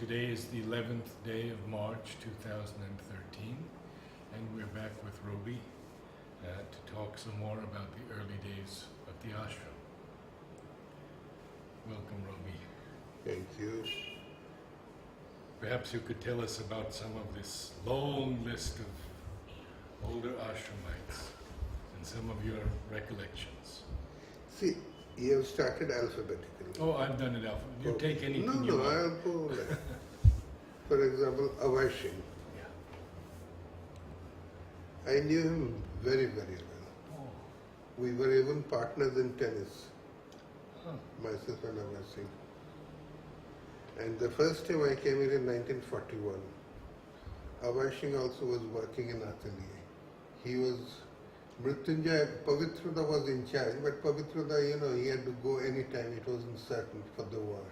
Today is the 11th day of March 2013, and we're back with Robi to talk some more about the early days of the ashram. Welcome, Robi. Thank you. Perhaps you could tell us about some of this long list of older ashramites and some of your recollections. See, you have started alphabetically. Oh, I've done it alphabetically. You take anything you No, want. I'll go there. For example, Avashin. Yeah. I knew him very, very well. Oh. We were even partners in tennis, Huh. myself and Avashin. And the first time I came here in 1941, Avashin also was working in atelier. He was Mrityunjay, Pavitrada was in charge, but Pavitrada, he had to go anytime. It wasn't certain for the war.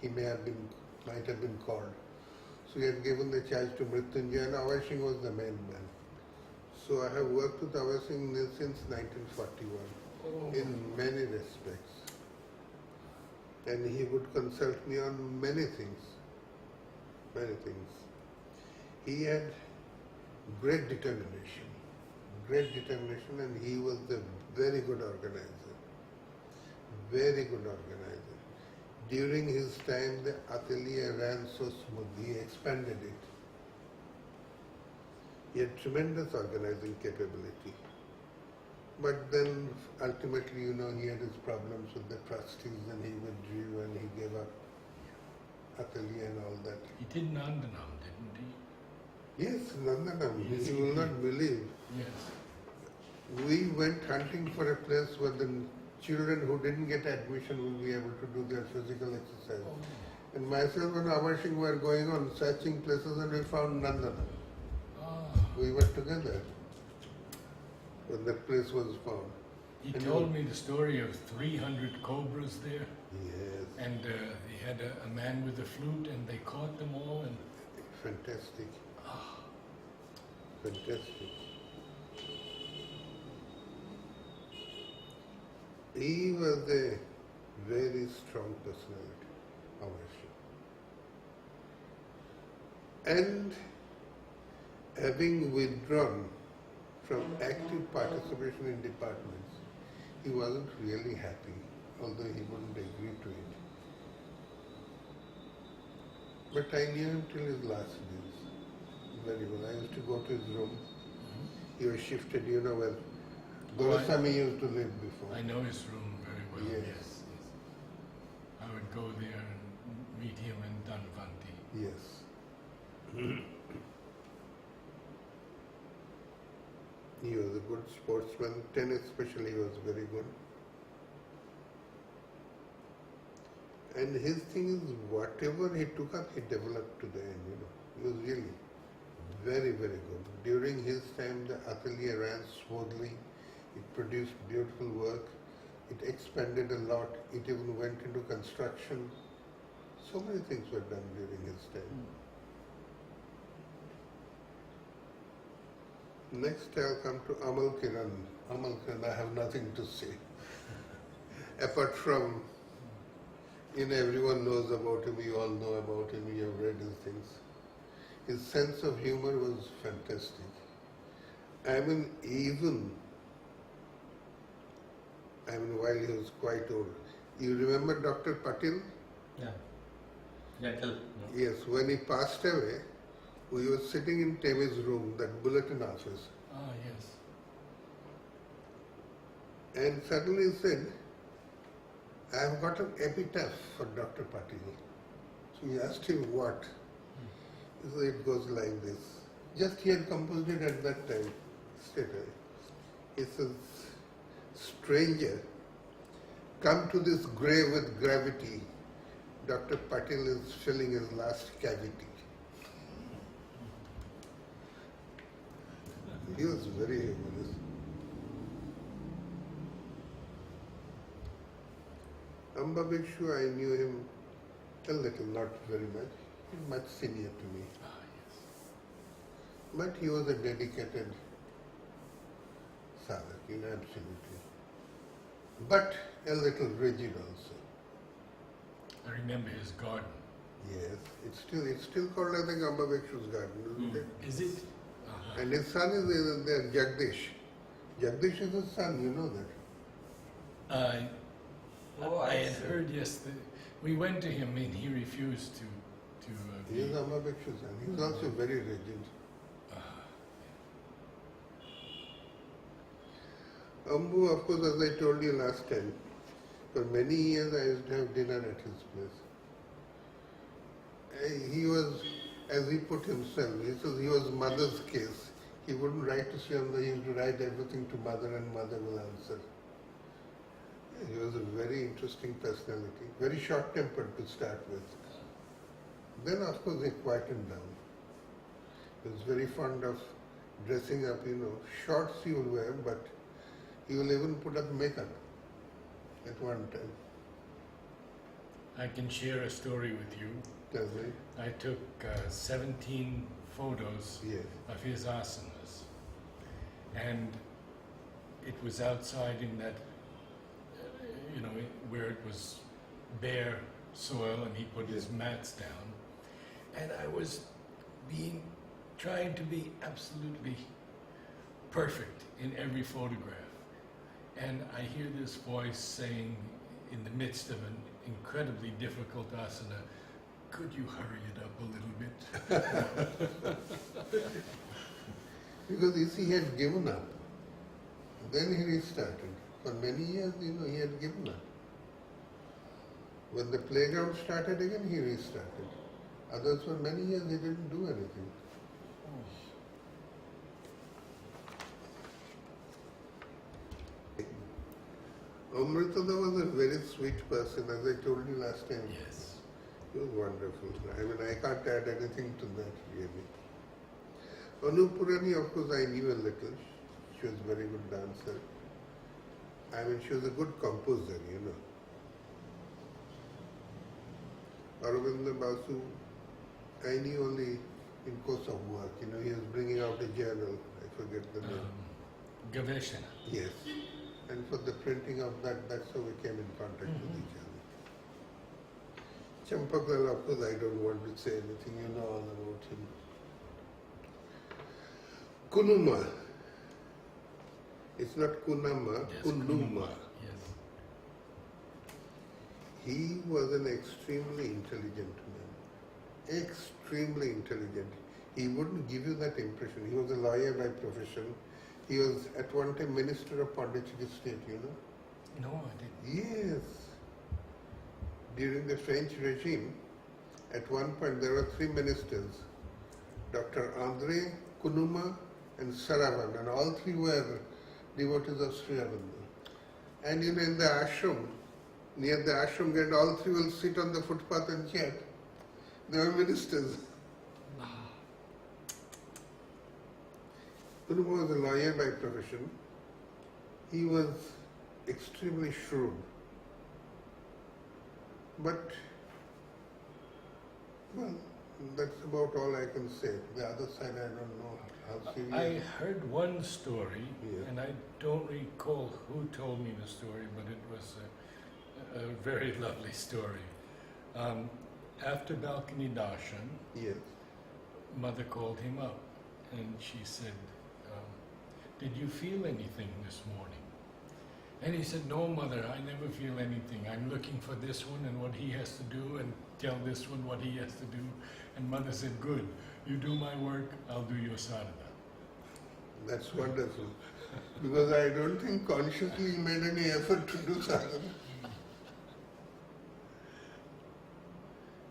He might have been called. So he had given the charge to Mrityunjay, and Avashin was the main man. So I have worked with Avashin since 1941 in many respects. And he would consult me on many things. Many things. He had great determination, and he was a very good organizer. Very good organizer. During his time, the atelier ran so smoothly, he expanded it. He had tremendous organizing capability. But then ultimately, he had his problems with the trustees and he withdrew and he gave up atelier and all that. He did Nandanam, didn't he? Yes, Nandanam, Yes, you he will did. not believe. Yes. We went hunting for a place where the children who didn't get admission will be able to do their physical exercise. Oh. And myself and Avashin were going on searching places and we found Nandanam. Ah. We were together when that place was found. He And told me the story of 300 cobras there, Yes, and he had a man with a flute, and they caught them all, and fantastic, ah, fantastic. He was a very strong personality, Avashin. And having withdrawn from active participation in departments, he wasn't really happy, although he wouldn't agree to it. But I knew him till his last days very well. I used to go to his room. He was shifted, where Dorasamy used to live before. I know his room very well. Yes. Yes. I would go there and meet him in Dhanvanti. Yes. He was a good sportsman. Tennis especially he was very good. And his thing is, whatever he took up, he developed to the end, He was really very, very good. During his time, the atelier ran smoothly. It produced beautiful work. It expanded a lot. It even went into construction. So many things were done during his time. Next I'll come to Amal Kiran. Amal Kiran, I have nothing to say. Apart from, everyone knows about him, you all know about him, you have read his things. His sense of humor was fantastic. While he was quite old. You remember Dr. Patil? Yeah. Gentle. Yes, when he passed away, we were sitting in Temi's room, that bulletin office, Ah, yes. and suddenly he said, I have got an epitaph for Dr. Patil. So we asked him what. He said, it goes like this. Just he had composed it at that time, straight away. He says, stranger, come to this grave with gravity. Dr. Patil is filling his last cavity. He was very humorous. Amba Bhikshu, I knew him a little, not very much. He's much senior to me. Ah, yes. But he was a dedicated sadhak, absolutely. But a little rigid also. I remember his garden. Yes, it's still called, I think, Ambabhekshu's garden, isn't it? Is it? Uh-huh. And his son is there, Jagdish. Jagdish is his son, you know that. I had heard, yes, we went to him and he refused to He is Ambabhekshu's son. He is also very rigid. Ambu, of course, as I told you last time, for many years I used to have dinner at his place. He was, as he put himself, he says he was mother's case. He wouldn't write to Shyamda, he used to write everything to mother and mother will answer. He was a very interesting personality, very short-tempered to start with. Then, of course, he quietened down. He was very fond of dressing up, shorts he will wear, but he will even put up makeup at one time. I can share a story with you. Tell me. I took 17 photos Yes. of his asanas, and it was outside in that, where it was bare soil, and he put his mats down, and I was trying to be absolutely perfect in every photograph. And I hear this voice saying, in the midst of an incredibly difficult asana, could you hurry it up a little bit? Because you see, he had given up. Then he restarted. For many years, he had given up. When the playground started again, he restarted. Others, for many years, he didn't do anything. Amritada was a very sweet person, as I told you last time. Yes. He was wonderful. I can't add anything to that, really. Anupurani, of course, I knew a little. She was a very good dancer. She was a good composer, Aravinda Basu, I knew only in course of work. He was bringing out a journal. I forget the name. Gaveshana. Yes. And for the printing of that, that's how we came in contact with each other. Champaklal, of course, I don't want to say anything. You know all about him. Kunuma. It's not Kunama, Yes, Kunuma. Yes. He was an extremely intelligent man. Extremely intelligent. He wouldn't give you that impression. He was a lawyer by profession. He was at one time Minister of Pondicherry State, No, I didn't. Yes. During the French regime, at one point there were 3 ministers, Dr. André, Kunuma and Saravan, and all 3 were devotees of Sri Aurobindo. And in the ashram, near the ashram gate, all 3 will sit on the footpath and chat. They were ministers. Kunuma was a lawyer by profession. He was extremely shrewd. But, well, that's about all I can say. The other side, I don't know how serious. I heard one story, Yeah. and I don't recall who told me the story, but it was a very lovely story. After balcony darshan, Yes. mother called him up, and she said, did you feel anything this morning? And he said, no, mother, I never feel anything. I'm looking for this one and what he has to do, and tell this one what he has to do. And mother said, good, you do my work, I'll do your sadhana. That's wonderful. Because I don't think consciously he made any effort to do sadhana.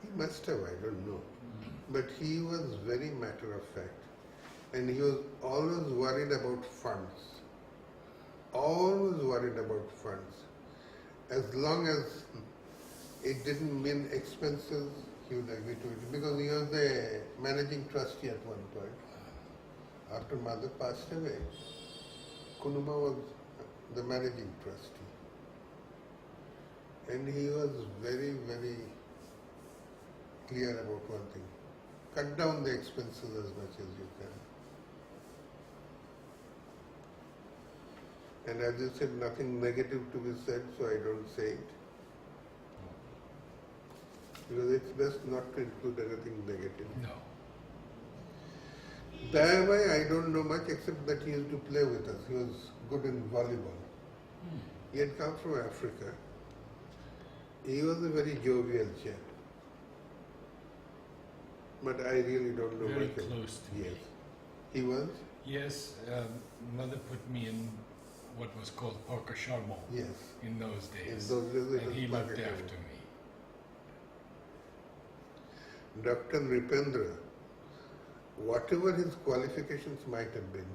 He must have, I don't know. But he was very matter of fact. And he was always worried about funds. Always worried about funds. As long as it didn't mean expenses, he would agree to it. Because he was the managing trustee at one point. After mother passed away, Kunuma was the managing trustee. And he was very, very clear about one thing. Cut down the expenses as much as you can. And as you said, nothing negative to be said, so I don't say it. because it's best not to include anything negative. No. That way I don't know much except that he used to play with us. He was good in volleyball. Hmm. He had come from Africa. He was a very jovial chap. But I really don't know Very much about close to me. Yes. He was? Yes, mother put me in what was called Porca Charbon Yes. in those In days. those days it And was he looked Pakistan. after me. Dr. Nripendra, whatever his qualifications might have been,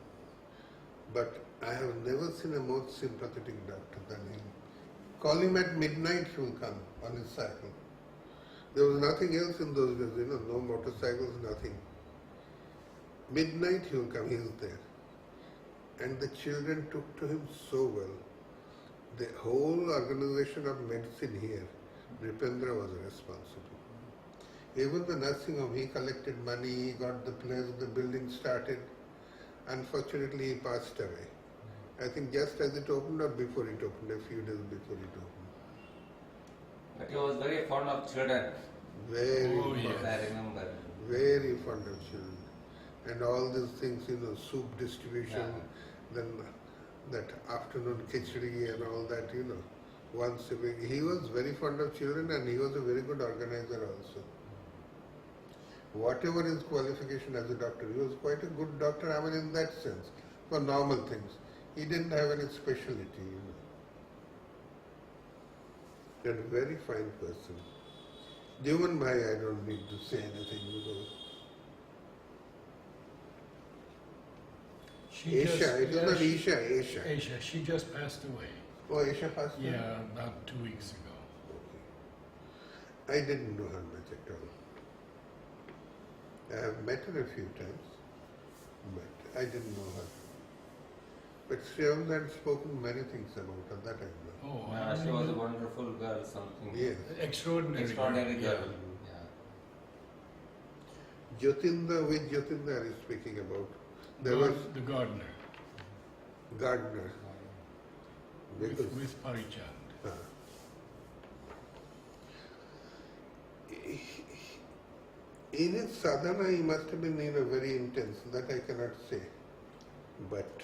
but I have never seen a more sympathetic doctor than him. Call him at midnight, he will come on his cycle. There was nothing else in those days, no motorcycles, nothing. Midnight he will come, he is there. And the children took to him so well. The whole organization of medicine here, Nripendra was responsible. Even the nursing home, he collected money, he got the place, the building started. Unfortunately, he passed away. I think just as it opened or before it opened, a few days before it opened. But he was very fond of children. Very Oh, fond, yes. I remember. very fond of children. And all these things, soup distribution, then that afternoon khichdi and all that, once a week. He was very fond of children and he was a very good organizer also. Whatever his qualification as a doctor, he was quite a good doctor, I mean in that sense, for normal things. He didn't have any specialty, A very fine person. Jivan Bhai, I don't need to say anything because She Asia, just, it is yeah, not she- Isha, Asia. Asia, she just passed away. Oh, Asia passed away? Yeah, about 2 weeks ago. Okay. I didn't know her much at all. I have met her a few times, but I didn't know her. But Sri Aurobinda had spoken many things about her, that I know. Oh, Yeah, I she was a remember. wonderful girl, something. Yes. Extraordinary. Extraordinary girl. Yeah. Yeah. Jyotinda, which Jyotinda are you speaking about? There was The gardener gardener. Because, with Parichand. uh, in his sadhana, he must have been very intense, that I cannot say. But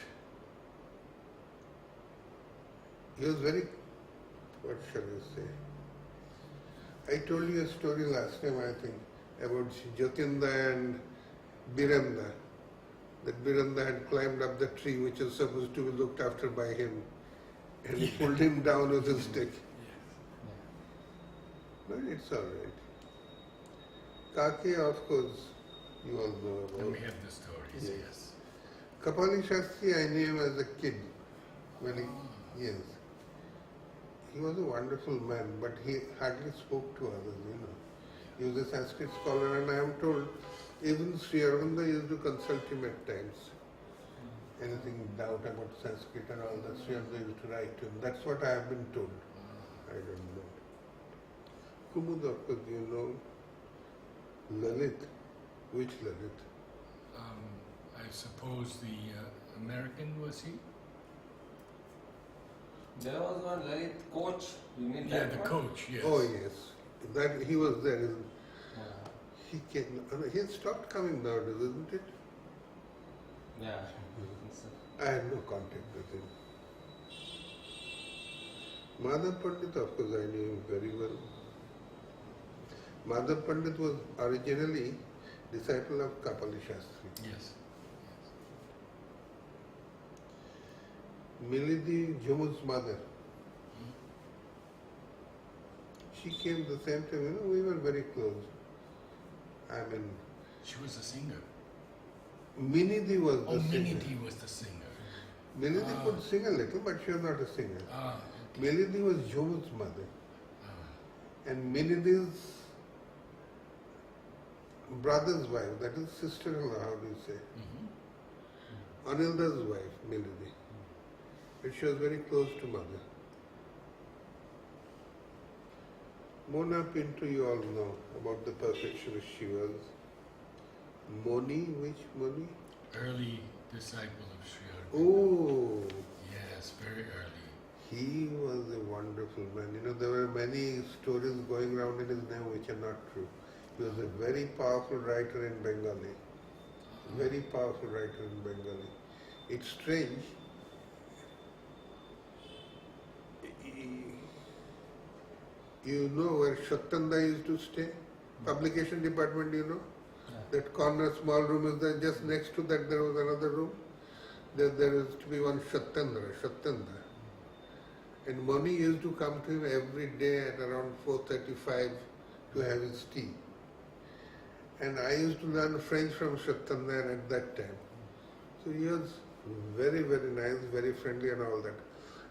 he was very, what shall I say? I told you a story last time, I think, about Jyotinda and Biranda. That Biranda had climbed up the tree which was supposed to be looked after by him, and he pulled him down with his stick. But it's all right. Kake, of course, you all know And we about. have the stories, Yes. yes. Kapali Shastri, I knew him as a kid. When yes. He was a wonderful man, but he hardly spoke to others, He was a Sanskrit scholar, and I am told even Sri Aurobinda used to consult him at times. Anything doubt about Sanskrit and all that, Sri Aurobinda used to write to him. That's what I have been told. I don't know. Kumud, of course, you know. Lalit. Which Lalit? I suppose the American, was he? There was one Lalit coach. You mean Yeah, that the one? coach, yes. Oh yes. That he was there, isn't Yeah. he? He had stopped coming nowadays, isn't it? Yeah. I had no contact with him. Madhav Pandit, of course, I knew him very well. Madhav Pandit was originally disciple of Kapali Shastri. Yes. Milidi Jumu's mother. She came the same time, we were very close. I mean, She was a singer. Minidi was the Oh, singer. Minity was the singer. Milidi Ah. could sing a little, but she was not a singer. Ah, Milidi was Jumu's mother. ah. And Minidi's brother's wife, that is sister-in-law, how do you say? Mhm. Anilda's wife, Milidi. But she was very close to mother. Mona Pinto, you all know about the perfectionist she was. Moni, which Moni? Early disciple of Sri Aurobindo. Oh, Yes, very early. He was a wonderful man. You know, there were many stories going around in his name which are not true. He was a very powerful writer in Bengali. Very powerful writer in Bengali. It's strange. You know where Shattanda used to stay? Publication department, you know? That corner small room is there. Just next to that there was another room. There used to be one Shattanda. And Mani used to come to him every day at around 4:35 to have his tea. And I used to learn French from Shattanda at that time. So he was very, very nice, very friendly and all that.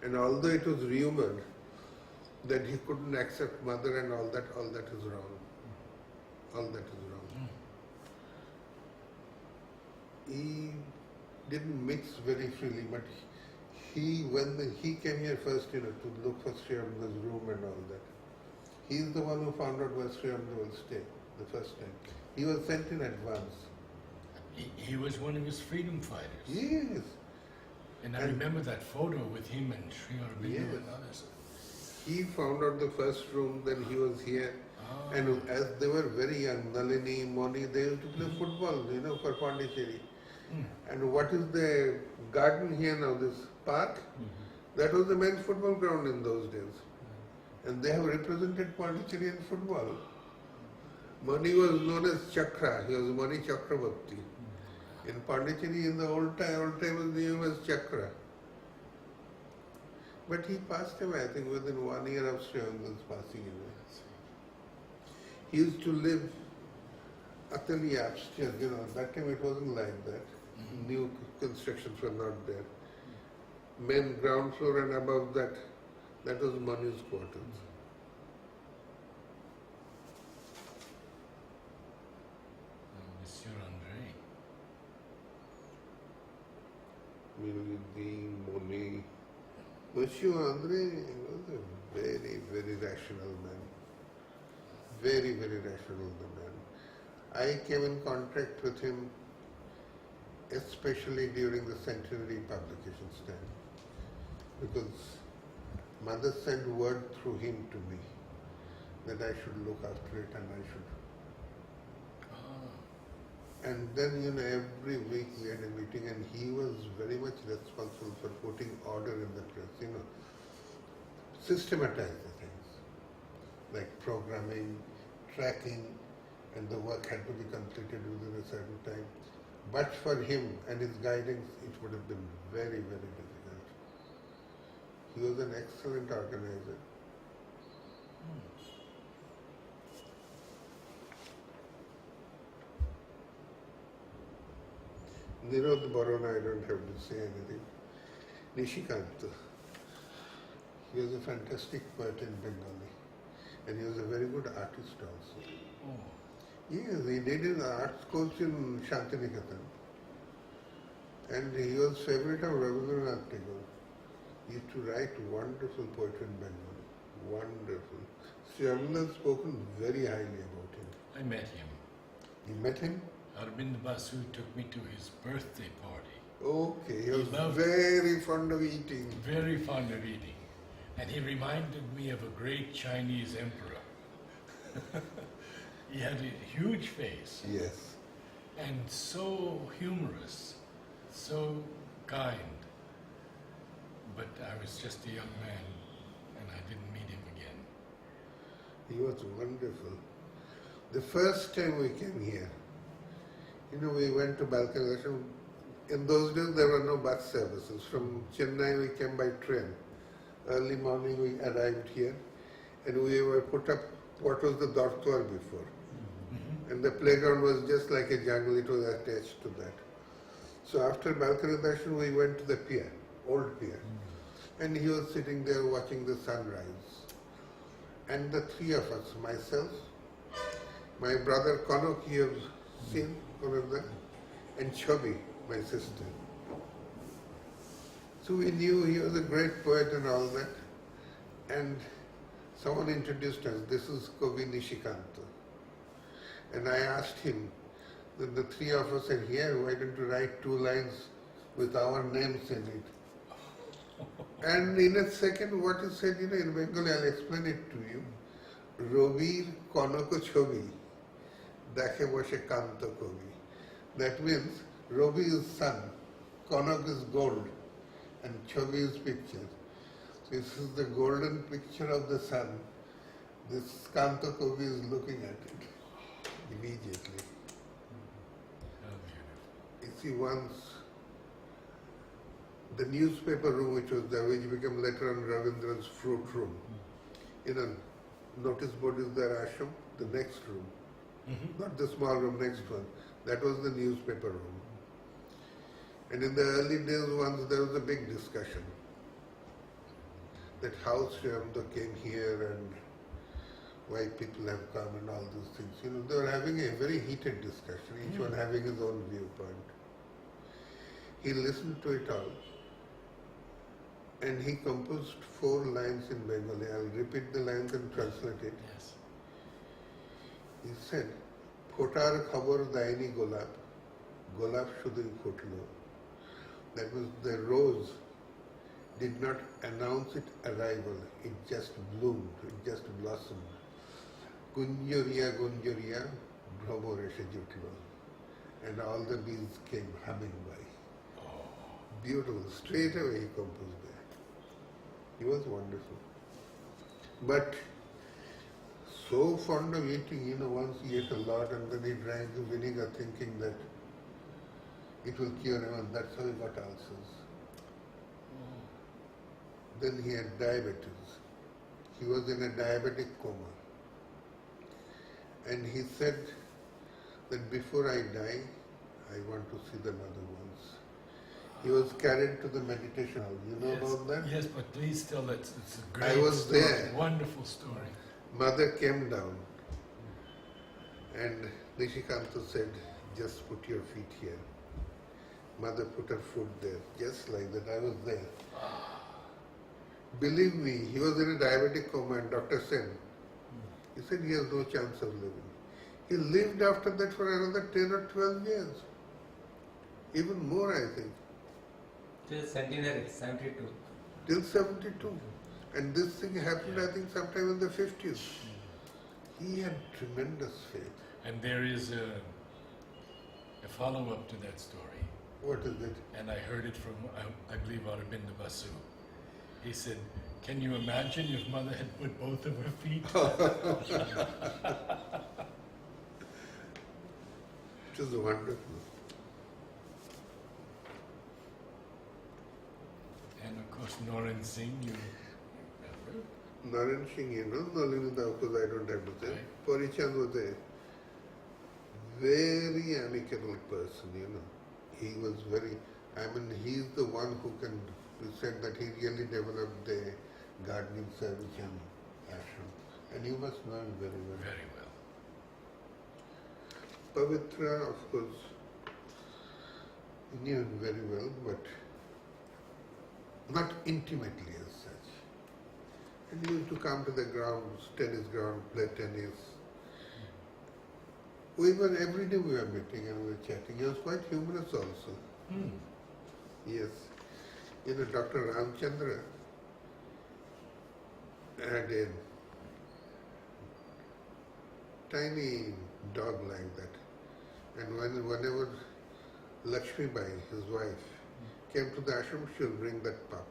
And although it was rumored that he couldn't accept mother and all that is wrong. All that is wrong. He didn't mix very freely, but when he came here first, you know, to look for Sri Aurobido's room and all that, he's the one who found out where Sri Aurobido will stay the first time. He was sent in advance. He was one of his freedom fighters. Yes. And I remember that photo with him and Sri Aurobindo Yes. and others. He found out the first room, then he was here. And as they were very young, Nalini, Moni, they used to play football, you know, for Pondicherry. And what is the garden here now, this park? That was the men's football ground in those days. And they have represented Pondicherry in football. Mani was known as Chakra, he was Mani Chakravarti. In Pondicherry in the old time was knew him as Chakra. But he passed away, I think, within 1 year of Sri Aurobido's passing away. He used to live utterly upstairs, you know, that time it wasn't like that. New constructions were not there. Main ground floor and above that was Mani's quarters. Monsieur Andre. Miludin, Moni. Monsieur Andre was a very, very rational man. Very, very rational man. I came in contact with him especially during the centenary publications time, because mother sent word through him to me that I should look after it and I should. And then, you know, every week we had a meeting and he was very much responsible for putting order in the press, you know, systematize the things, like programming, tracking, and the work had to be completed within a certain time. But for him and his guidance, it would have been very, very difficult. He was an excellent organizer. Nirod Barona, I don't have to say anything. Nishikant, he was a fantastic poet in Bengali, and he was a very good artist also. Yes, he did his arts course in Shantiniketan, and he was favorite of Rabindranath Tagore. He used to write wonderful poetry in Bengali, wonderful. Sri Aurobindo has spoken very highly about him. I met him. You met him? Arvind Basu took me to his birthday party. Okay, he was loved- very fond of eating. Very fond of eating. And he reminded me of a great Chinese emperor. He had a huge face Yes. and so humorous, so kind. But I was just a young man and I didn't meet him again. He was wonderful. The first time we came here, you know, we went to balcony. In those days, there were no bus services. From Chennai, we came by train. Early morning, we arrived here, and we were put up what was the dortoir before. And the playground was just like a jungle, it was attached to that. So after balcony darshan, we went to the pier, old pier. And he was sitting there watching the sunrise. And the three of us, myself, my brother Konok, you have seen Konok, and Chobi, my sister. So we knew he was a great poet and all that. And someone introduced us, this is Kavi Nishikanta. And I asked him, that the three of us are here, why don't you write 2 lines with our names in it? And in a second, what he said, in Bengali, I'll explain it to you. Robir konoko chobi, dakhe boshe kanto kobi. That means Robi is sun, Konok is gold, and Chobi is picture. So this is the golden picture of the sun. This Kanto Kobi is looking at it immediately. How beautiful. You see, once the newspaper room, which was there, which became later on Ravindra's fruit room, notice board is there, ashram, the next room, not the small room, next one. That was the newspaper room. And in the early days, once there was a big discussion that how Sri Aurobindo came here and why people have come and all those things. They were having a very heated discussion, each one having his own viewpoint. He listened to it all and he composed 4 lines in Bengali. I'll repeat the lines and translate it. Yes. He said, Photar khabor daini golap, golap shudui phutlo. That was the rose did not announce its arrival, it just bloomed, it just blossomed. Gunjuriya, Gunjuriya, Bhramor eshe jutlo. And all the bees came humming by. Oh. Beautiful, straight away he composed that. He was wonderful. But so fond of eating, once he ate a lot and then he drank the vinegar thinking that it will cure him, and that's how he got ulcers. Then he had diabetes. He was in a diabetic coma. And he said that before I die, I want to see the mother once. He was carried to the meditation hall. You know about that? Yes, but please tell it. It's a great I was story, there. Wonderful story. Mother came down and Nishikanta said, just put your feet here. Mother put her foot there, just like that. I was there. Believe me, he was in a diabetic coma and Dr. Sen, he said he has no chance of living. He lived after that for another 10 or 12 years. Even more, I think. Till centenary, 72. Till 72. And this thing happened, I think, sometime in the 50s. He had tremendous faith. And there is a follow-up to that story. What is it? And I heard it from, I believe, Aurobindo Basu. He said, can you imagine if Mother had put both of her feet? It was wonderful. And of course, Noran Singh, you remember? Naren Singh, Nalinda, of course I don't have to say. Right. Porichand was a very amicable person, He was very, he's the one who said that he really developed the gardening service in ashram. And you must know him very well. Very well. Pavitra, of course, knew him very well, but not intimately as such. And he used to come to the grounds, tennis ground, play tennis. Every day we were meeting and we were chatting. He was quite humorous also. Yes. Dr. Ramchandra had a tiny dog like that. And whenever Lakshmi Bai, his wife, came to the ashram, she'll bring that pup.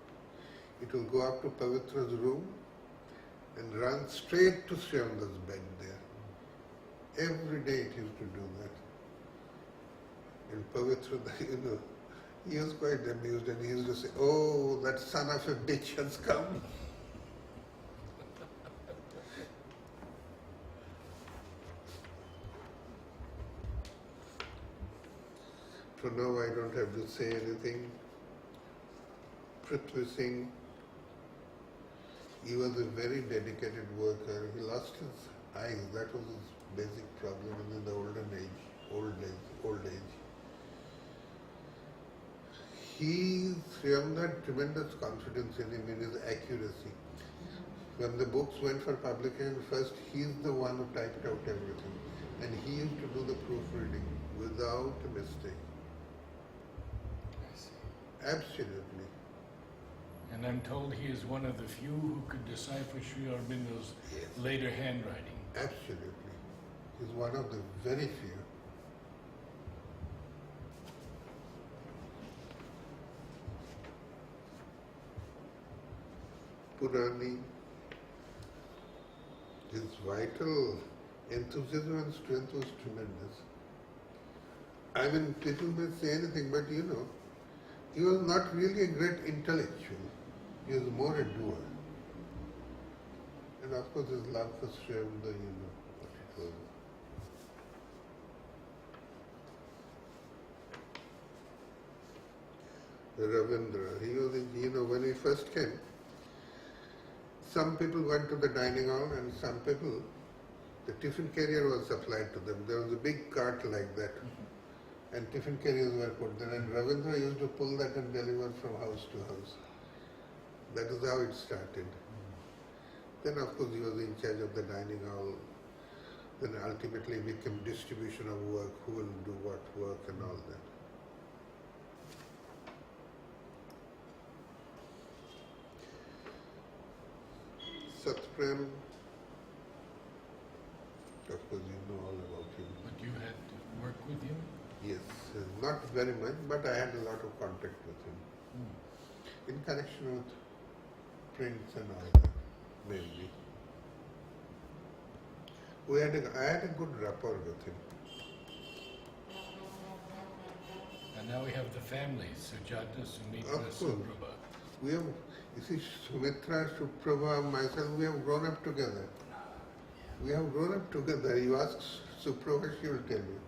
It will go up to Pavitra's room and run straight to Sri Auronibindo's bed there. Every day it used to do that. And Pavitra, he was quite amused and he used to say, oh, that son of a bitch has come. So now I don't have to say anything. Prithvi Singh, he was a very dedicated worker. He lost his eyes. That was his basic problem in the old age. He had tremendous confidence in him, in his accuracy. When the books went for publication first, he's the one who typed out everything. And he used to do the proofreading without a mistake. I see. Absolutely. And I'm told he is one of the few who could decipher Sri Aurobindo's Yes. later handwriting. Absolutely. He's one of the very few. Purani, his vital enthusiasm and strength was tremendous. I mean, people may say anything, but you know, he was not really a great intellectual. He was more a doer. And of course, his love for Sri Aurobindo, you know what it was. Ravindra, he was, you know, when he first came, some people went to the dining hall and some people, the tiffin carrier was supplied to them. There was a big cart like that and tiffin carriers were put there and Ravindra used to pull that and deliver from house to house. That is how it started. Then of course he was in charge of the dining hall. Then ultimately became distribution of work, who will do what work and all that. Satprem, of course you know all about him. But you had to work with him? Yes, not very much, but I had a lot of contact with him. In connection with prints and all that, mainly. I had a good rapport with him. And now we have the families, Sujata, Sumitra, Of course. Suprabha. We have, you see, Sumitra, Suprabha, myself, we have grown up together. We have grown up together. You ask Suprabha, she will tell you.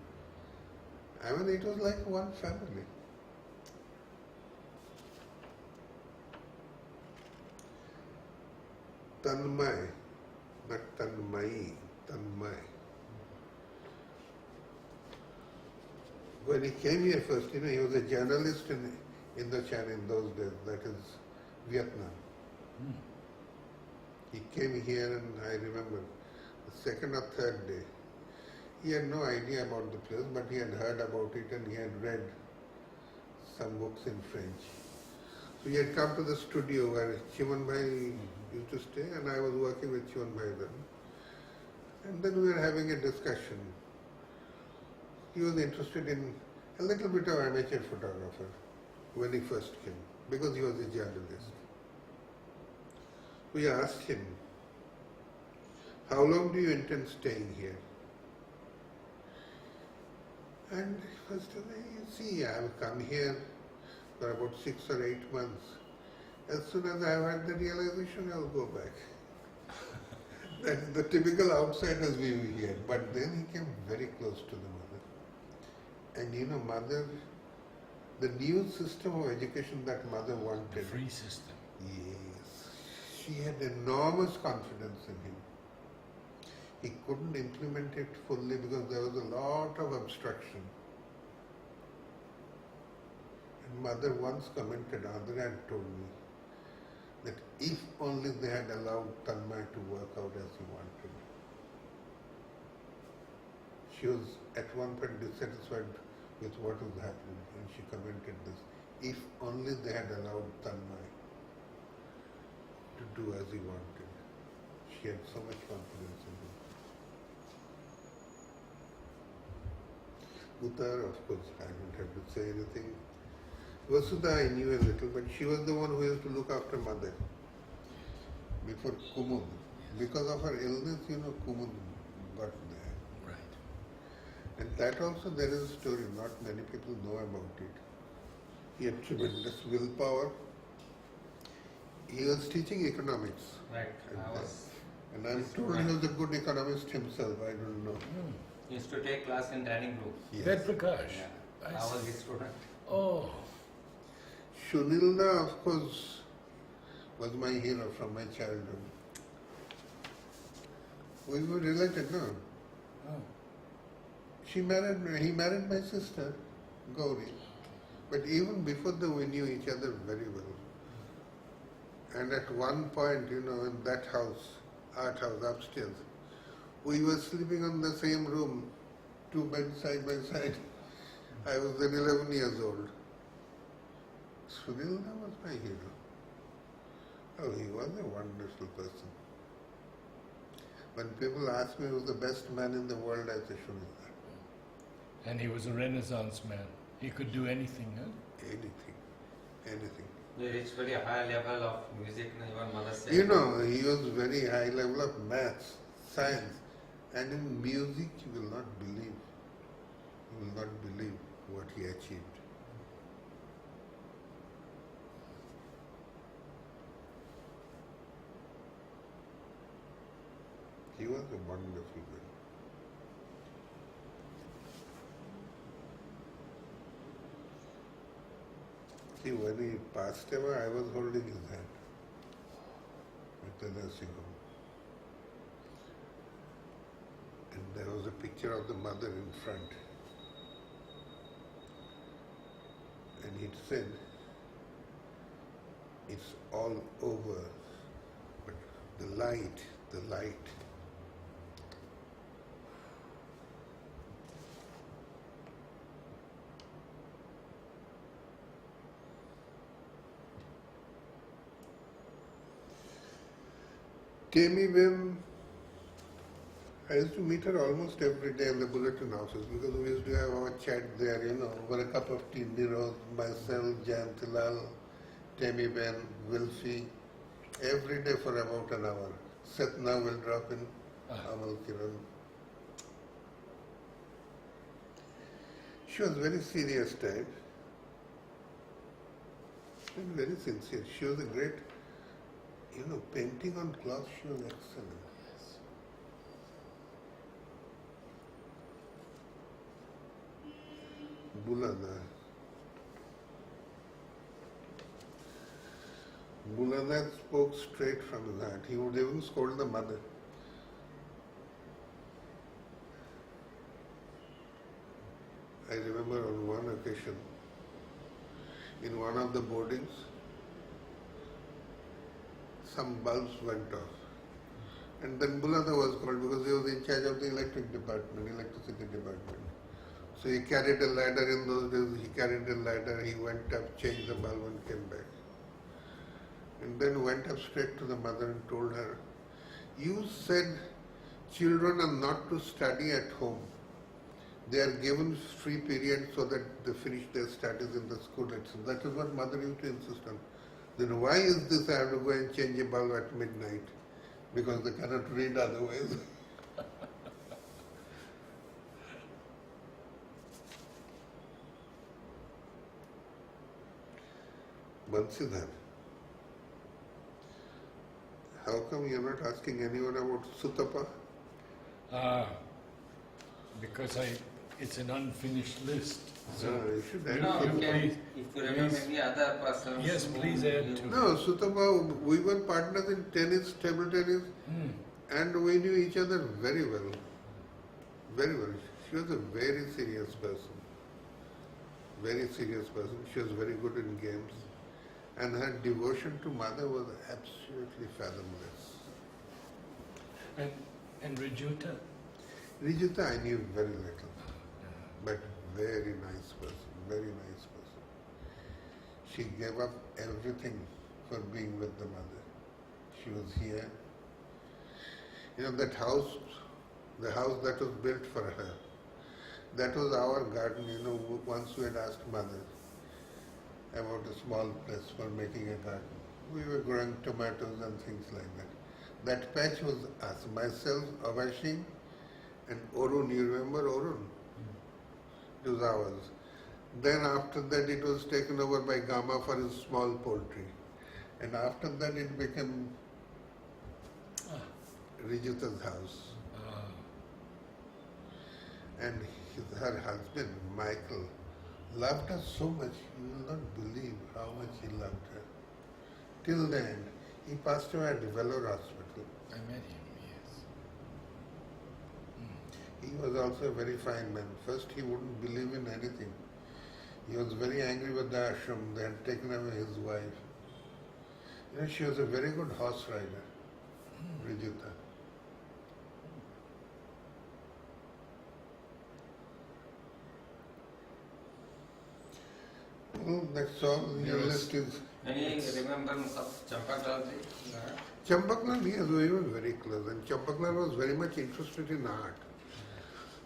I mean, it was like one family. Tanmay, not Tanmayi, Tanmay. When he came here first, you know, he was a journalist in Indochina in those days, that is Vietnam. He came here and I remember the second or third day, he had no idea about the place, but he had heard about it and he had read some books in French. So he had come to the studio where Chiman Bhai used to stay and I was working with Chiman Bhai then. And then we were having a discussion. He was interested in a little bit of amateur photographer when he first came, because he was a journalist. We asked him, how long do you intend staying here? And he first said, you see, I have come here for about 6 or 8 months. As soon as I have had the realization, I will go back. That is the typical outsider's view here. But then he came very close to the mother. And you know, mother, the new system of education that mother The wanted. free system. Yes. She had enormous confidence in him. He couldn't implement it fully because there was a lot of obstruction. And mother once commented, Adra had told me, that if only they had allowed Tanmay to work out as he wanted. She was at one point dissatisfied with what was happening and she commented this, if only they had allowed Tanmay to do as he wanted. She had so much confidence in him. Uttar, of course, I don't have to say anything. Vasudha I knew a little, but she was the one who used to look after mother before Kumud. Because of her illness, you know, Kumud got there. Right. And that also there is a story, not many people know about it. He had tremendous willpower. He was teaching economics. Right. And I'm told he was a good economist himself, I don't know. He used to take class in dining room. Yes. Ved Prakash. Yeah. I I was see. his student. Oh, Shunilda, of course, was my hero from my childhood. We were related, no? oh. He married my sister, Gauri. But even before that, we knew each other very well. And at one point, you know, in that house, art house upstairs, we were sleeping on the same room, 2 beds side by side. I was then 11 years old. Sunilda was my hero. Oh, he was a wonderful person. When people ask me who's the best man in the world, I say Srinivas. And he was a Renaissance man. He could do anything, huh? Anything, anything. He reached very high level of music, even mother said. You know, he was very high level of maths, science, and in music you will not believe. You will not believe what he achieved. He was a wonderful man. See, when he passed away, I was holding his hand at the nursing home. And there was a picture of the mother in front. And he said, it's all over, but the light. Tammy Bim, I used to meet her almost every day in the bulletin office because we used to have our chat there, you know, over a cup of tea, Niroz, myself, Jayantilal, Tammy Ben, Wilfie, every day for about an hour. Satna will drop in, Amal Kiran. She was very serious type and very sincere. She was a great, you know, painting on cloth, she was excellent. Yes. Bulana spoke straight from his heart. He would even scold the mother. I remember on one occasion, in one of the boardings, some bulbs went off. And then Bulana was called because he was in charge of the electricity department. So he carried a ladder in those days, he went up, changed the bulb and came back. And then went up straight to the mother and told her, you said children are not to study at home. They are given free period so that they finish their studies in the school. That is what mother used to insist on. Then why is this I have to go and change a bulb at midnight? Because they cannot read otherwise. Bansidhar, how come you are not asking anyone about Sutapa? Because it's an unfinished list. So You should add No, Sutapa. if you remember Please. any other persons. Yes, whom please add you- to. No, Sutapa, we were partners in tennis, table tennis, and we knew each other very well. Very well. She was a very serious person. Very serious person. She was very good in games. And her devotion to mother was absolutely fathomless. And Rajuta? Rijuta I knew very little, but very nice person, very nice person. She gave up everything for being with the mother. She was here. You know, that house, the house that was built for her, that was our garden. You know, once we had asked mother about a small place for making a garden. We were growing tomatoes and things like that. That patch was us, myself, Avashi, and Orun. You remember Orun? It was ours. Then after that it was taken over by Gama for his small poultry. And after that it became Rijuta's house. And her husband, Michael, loved her so much, you will not believe how much he loved her. Till the end. He passed away at Vellore Hospital. I met him, yes. He was also a very fine man. First he wouldn't believe in anything. He was very angry with the ashram. They had taken away his wife. You know, she was a very good horse rider, Rijuta. Well, that's all. Your Yes. list is Any remembrance of Champakalji? Champaklal, yes, we were very close, and Champaklal was very much interested in art.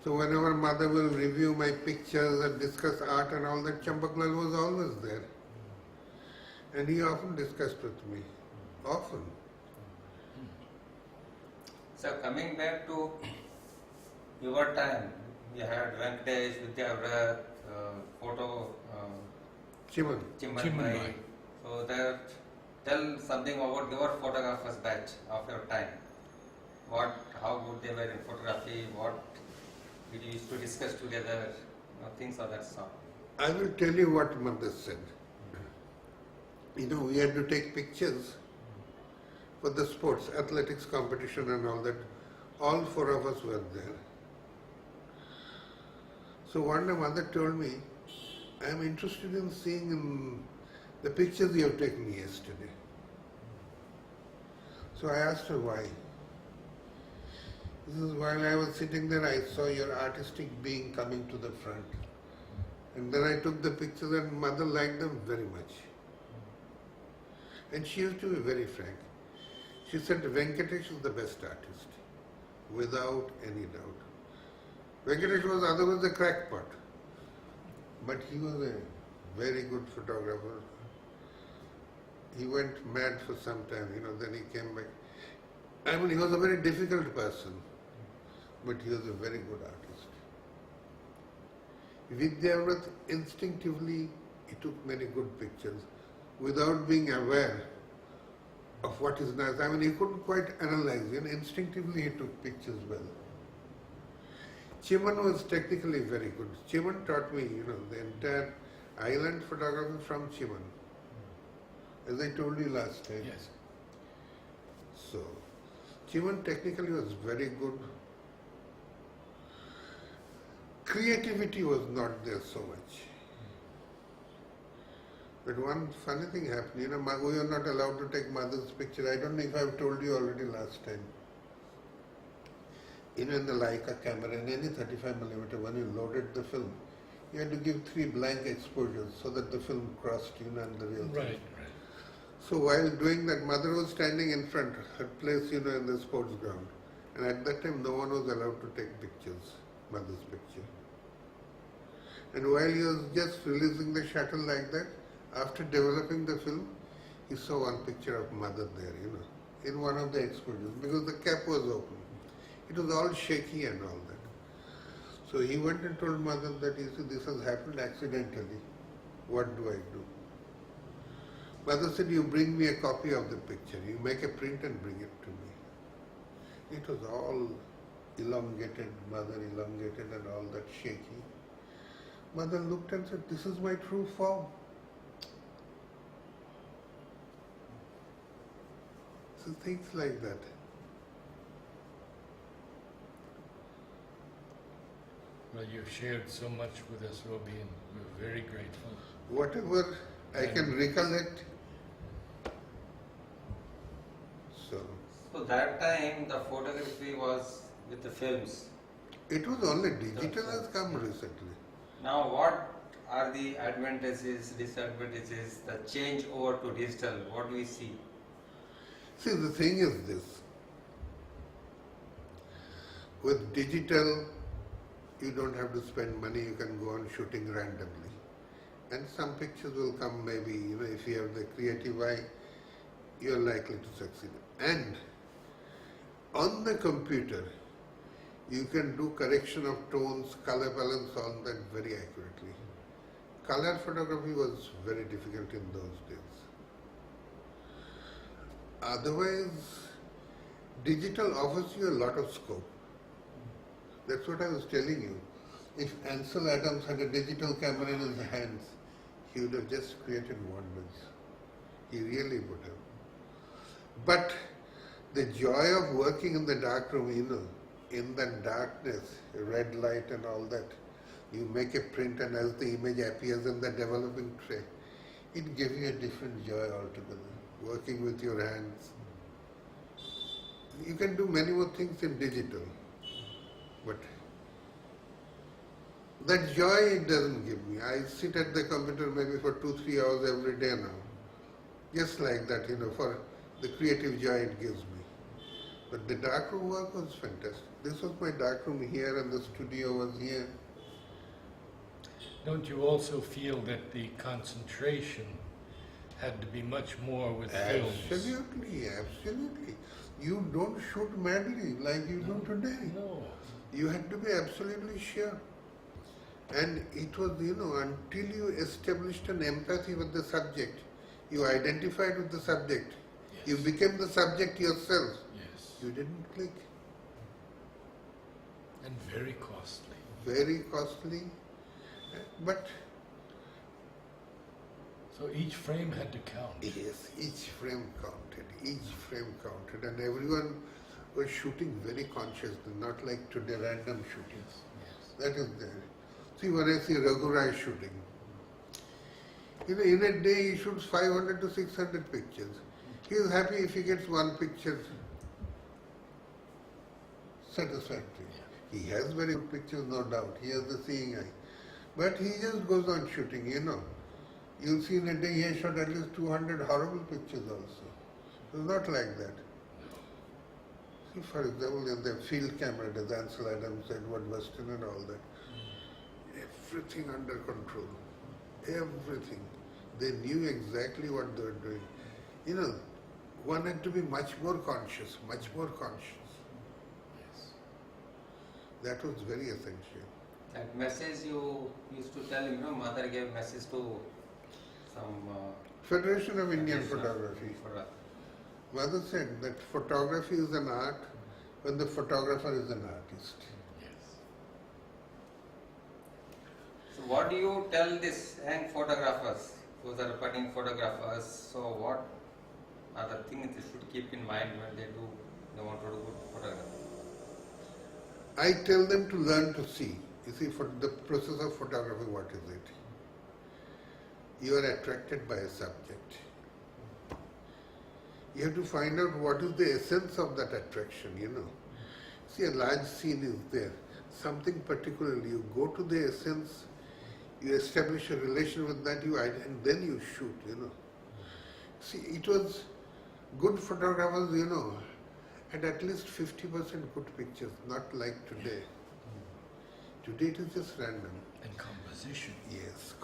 So whenever mother will review my pictures and discuss art and all that, Champaklal was always there. And he often discussed with me. Often. So coming back to your time, you had Venkatesh, Vidyavrat, photo, Chiman. Chimanbai. So that, tell something about your photographers batch of your time. How good they were in photography, what did you used to discuss together, things of that sort. I will tell you what mother said. We had to take pictures for the sports, athletics competition and all that. All four of us were there. So one day mother told me, I am interested in seeing the pictures you have taken yesterday. So I asked her why. This is while I was sitting there, I saw your artistic being coming to the front. And then I took the pictures and mother liked them very much. And she used to be very frank. She said Venkatesh is the best artist, without any doubt. Venkatesh was otherwise a crackpot, but he was a very good photographer. He went mad for some time, then he came back. I mean, he was a very difficult person, but he was a very good artist. Vidyavrat, instinctively, he took many good pictures without being aware of what is nice. I mean, he couldn't quite analyze, instinctively he took pictures well. Chiman was technically very good. Chiman taught me, the entire island photography from Chiman. As I told you last time. Yes. So, Chiman technically was very good. Creativity was not there so much. But one funny thing happened, we are not allowed to take mother's picture. I don't know if I've told you already last time. In the Leica camera, in any 35mm, when you loaded the film, you had to give 3 blank exposures so that the film crossed, and the real thing. Right. So while doing that, mother was standing in front, her place, in the sports ground. And at that time, no one was allowed to take pictures, mother's picture. And while he was just releasing the shuttle like that, after developing the film, he saw one picture of mother there, in one of the exposures, because the cap was open. It was all shaky and all that. So he went and told mother that, this has happened accidentally. What do I do? Mother said, you bring me a copy of the picture. You make a print and bring it to me. It was all elongated, mother elongated and all that shaky. Mother looked and said, this is my true form. So things like that. Well, you've shared so much with us, Robi, and we're very grateful. Whatever I can recollect. So that time the photography was with the films. It was only digital has come recently. Now what are the advantages, disadvantages, the change over to digital? What do we see? See, the thing is this. With digital, you don't have to spend money, you can go on shooting randomly. And some pictures will come maybe, if you have the creative eye, you're likely to succeed. And on the computer, you can do correction of tones, color balance, all that very accurately. Color photography was very difficult in those days. Otherwise, digital offers you a lot of scope. That's what I was telling you. If Ansel Adams had a digital camera in his hands, he would have just created wonders. He really would have. But the joy of working in the dark room, in that darkness, red light and all that, you make a print and as the image appears in the developing tray, it gives you a different joy altogether. Working with your hands. You can do many more things in digital, but that joy it doesn't give me. I sit at the computer maybe for 2-3 hours every day now, Just like that, for the creative joy it gives me. But the darkroom work was fantastic. This was my darkroom here and the studio was here. Don't you also feel that the concentration had to be much more with films? Absolutely, absolutely. You don't shoot madly like you do today. No. You had to be absolutely sure. And it was, until you established an empathy with the subject, you identified with the subject, Yes. you became the subject yourself, Yes. you didn't click. And very costly. Very costly, but So each frame had to count. yes, each frame counted, and everyone was shooting very consciously, not like today random shooting. Yes. That is there. See, when I see Raghu Rai shooting, in a day he shoots 500 to 600 pictures. He is happy if he gets one picture satisfactory. Yeah. He has very good pictures, no doubt. He has the seeing eye. But he just goes on shooting, You'll see in a day he has shot at least 200 horrible pictures also. It's not like that. See, for example, in the field camera, as Ansel Adams, Edward Weston and all that, everything under control. Everything. They knew exactly what they were doing. One had to be much more conscious, much more conscious. Yes. That was very essential. That message you used to tell, mother gave message to some Federation of Indian Federation of Photography. Photography. Mother said that photography is an art when the photographer is an artist. Yes. So what do you tell these young photographers, those are budding photographers, so what are the things they should keep in mind when they want to do good photography? I tell them to learn to see. You see, for the process of photography, what is it? You are attracted by a subject. You have to find out what is the essence of that attraction, See, a large scene is there. Something particularly, you go to the essence, you establish a relation with that, and then you shoot, See, it was good photographers, had at least 50% good pictures, not like today. Today it is just random. And composition. Yes,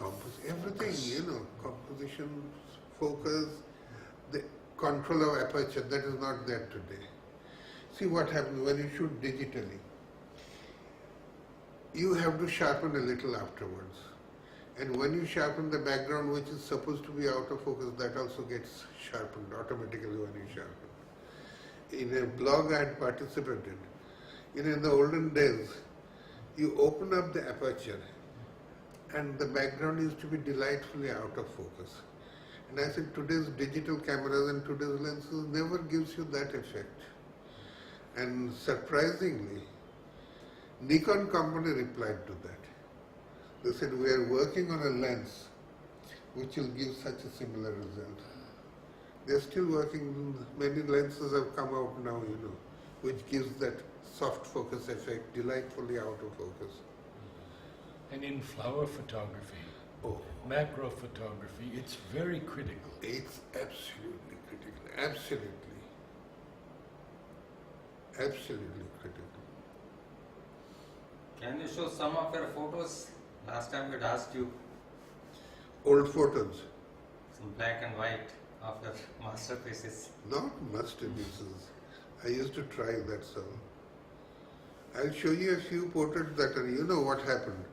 everything, composition, focus, the control of aperture, that is not there today. See what happens when you shoot digitally. You have to sharpen a little afterwards. And when you sharpen the background, which is supposed to be out of focus, that also gets sharpened automatically when you sharpen. In a blog I had participated. In the olden days, you open up the aperture and the background used to be delightfully out of focus. And I said, today's digital cameras and today's lenses never gives you that effect. And surprisingly, Nikon company replied to that. They said, we are working on a lens which will give such a similar result. They are still working, many lenses have come out now, which gives that soft focus effect, delightfully out of focus. And in flower photography, macro photography, it's very critical. It's absolutely critical, absolutely. Absolutely critical. Can you show some of your photos? Last time we had asked you Old photos, some black and white of your masterpieces. not masterpieces. I used to try that so. I'll show you a few portraits that are, what happened.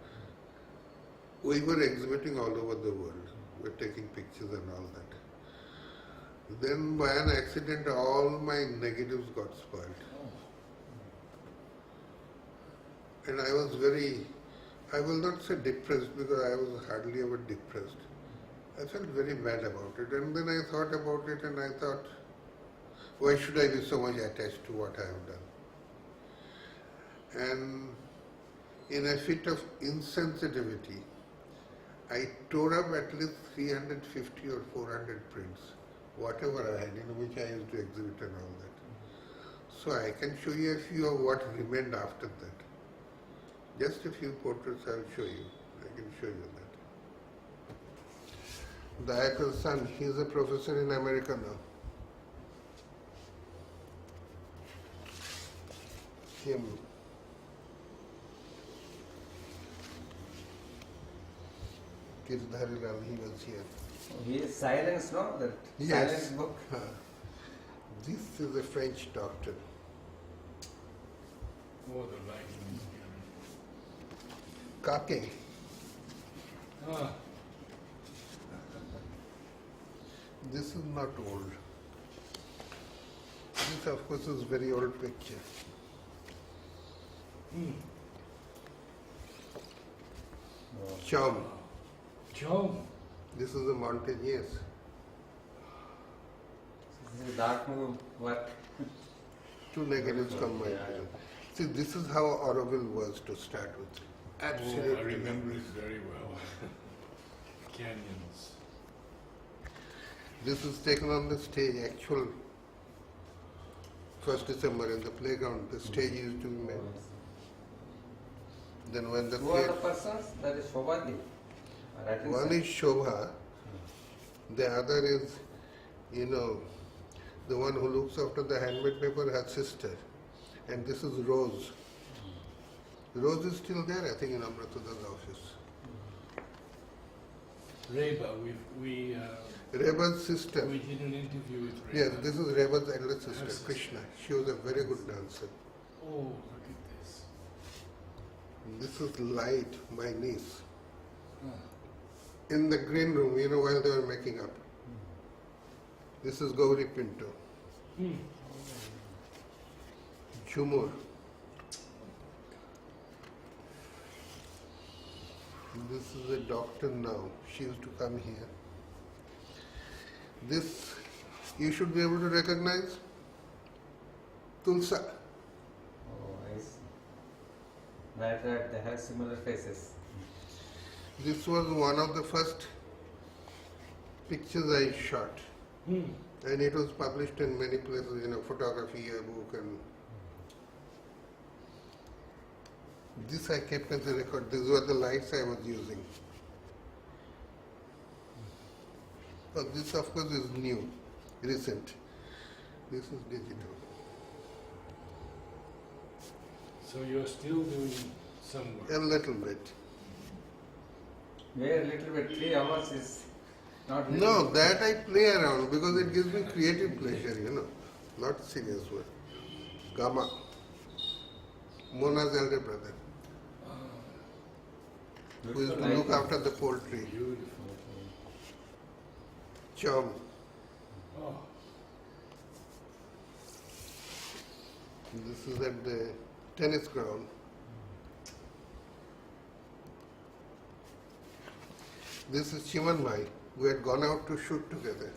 We were exhibiting all over the world. We were taking pictures and all that. Then by an accident, all my negatives got spoiled. And I was I will not say depressed because I was hardly ever depressed. I felt very bad about it. And then I thought about it and I thought, why should I be so much attached to what I have done? And in a fit of insensitivity, I tore up at least 350 or 400 prints, whatever I had, which I used to exhibit and all that. So I can show you a few of what remained after that. Just a few portraits I'll show you. I can show you that. Dayakal's son, he's a professor in America now. Him. Girdhari Lal, he was here. He is silence, no? That Yes. silence book. This is a French doctor. Oh, the lighting is Kake. beautiful. Ah, This is not old. This, of course, is very old picture. Chom. Joe. This is a Montagniers. This is dark mood work. Two negatives combined. See, this is how Auroville was to start with. Absolutely. Oh, I remember it very well. Canyons. This is taken on the stage, actual 1st December in the playground. The stage used to be made. Then when the Who are the theatre, persons? That is Shobhati. one is Shobha, the other is, the one who looks after the handmade paper, her sister. And this is Rose. Rose is still there, I think, in Amrita's office. Reba, we Reba's sister. did an interview with Reba. Yes, this is Reba's elder sister, Her sister. Krishna. She was a very good dancer. Oh, look at this. This is Light, my niece. Ah. In the green room, while they were making up. This is Gauri Pinto. Hmm. Jumur. This is a doctor now. She used to come here. This, you should be able to recognize. Tulsa. Oh, I see. Right, they have similar faces. This was one of the first pictures I shot. Hmm. And it was published in many places, photography yearbook and this I kept as a record. These were the lights I was using. Oh, this of course is new, recent. This is digital. So you're still doing some work. A little bit. Where little bit 3 hours is not little No, bit. that I play around because it gives me creative pleasure, not serious work. Gama, Mona's elder brother, who used to look after the poultry. Beautiful. Chom. Oh, This is at the tennis ground. This is Chimanmai. We had gone out to shoot together.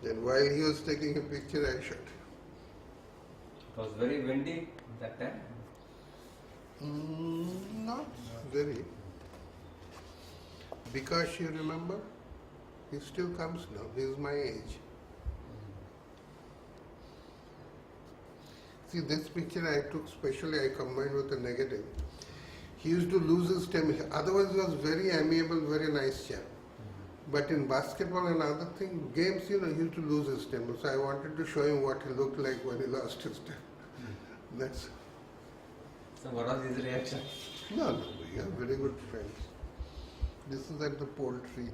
And while he was taking a picture, I shot. It was very windy that time. Not very. Because you remember, he still comes now. He is my age. See, this picture I took specially, I combined with a negative. He used to lose his temper. Otherwise, he was very amiable, very nice chap. But in basketball and other things, games, he used to lose his temper. So I wanted to show him what he looked like when he lost his temper. That's So what was his reaction? no, we are very good friends. This is at the poultry.